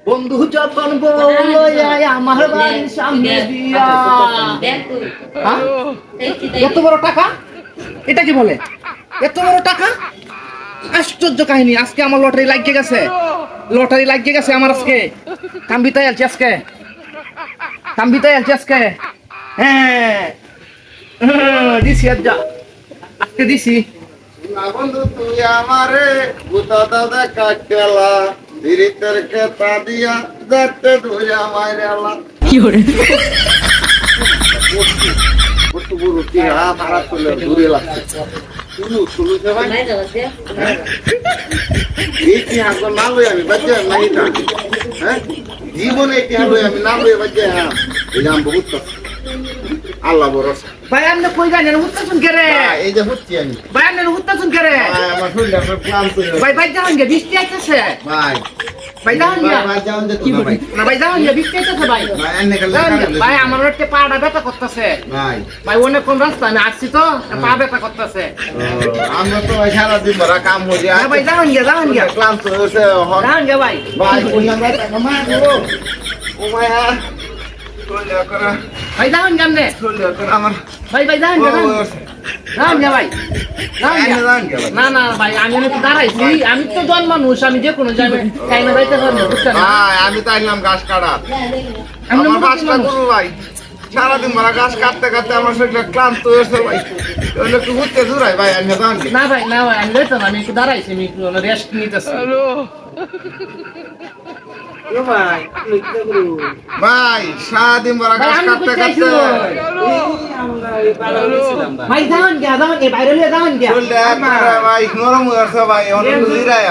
বন্ধু যখন বললো আমার বাড়ির সামনে দিয়া হ্যাঁ? এত বড় টাকা, এটা কি বলে এত বড় টাকা? আশ্চর্য কাহিনী, আজকে আমার লটারি লাগিয়ে গেছে, লটারি লাগিয়ে গেছে আমার আজকে। কাম্বিতাই আলছি আজকে, কাম্বিতাই আলছি আজকে। হ্যাঁ দিছি আজকে দিছি। বন্ধু তুই আমারে গুতা দাদা কাটেলা ধীরিতের কেতা দিয়া দেখতে তুই আমায় আলা কি করে কত বড় কি ভাড়া চলে দূরে লাগছে শুরু সে ভাই এই কি আগো না লই আমি বাজে নাই না হ্যাঁ জীবনে কি হবে আমি না লই বাজে হ্যাঁ এলাম বহুত আল্লাহ ভরসা। ভাই আপনি কই জানেন উত্তাসন করে? এই যে হচ্ছি আমি ভাই আপনি উত্তাসন করে? আমার শরীরটা ক্লান্ত হয়ে ভাই ভাই জানেন যে বৃষ্টি আসছে ভাই ভাই জানেন ভাই যাওন যে কি ভাই না ভাই জানেন যে বৃষ্টি আসছে ভাই ভাই এনে কাল ভাই আমার একটা পাটা ব্যথা করতেছে ভাই ভাই অনেক কোন রাস্তা আমি আসছি তো পা ব্যথা করতেছে। আমরা তো সারা দিন ভরা কাম হয়ে যায় ভাই জানেন যে ক্লান্ত হয়েছে জানেন যে ভাই ভাই কইলাম ভাই টাকা মা গো ও মায়া চলে করা ভাই জানেন কেমনে চলে করা আমার ভাই ভাই জানেন যে জানেন যে ভাই জানেন যে না না ভাই আমি একটু দাঁড়াইছি, আমি তো জন মানুষ, আমি যে কোনো জায়গায় তাই না যাইতে পারবো বুঝছেন না? ভাই আমি তো আইলাম ঘাস কাটা আমি আমার তো ঘাসটা করবো ভাই সারাদিন ভরা ঘাস কাটতে কাটতে আমার শরীরটা ক্লান্ত হয়েছে ভাই তাহলে একটু ঘুরতে দূরাই ভাই আমি জান না ভাই না ভাই আমি যাইতাম না, আমি একটু দাঁড়াইছি, আমি একটু রেস্ট নিতেছি। ভাই সারাদিন ভরা ঘাস কাটতে কাটতে ভাই যান গে বাইরে যান গে শরীরটা একবারে ভাই নরম হয়ে গেছে ভাই অনেক জিরাই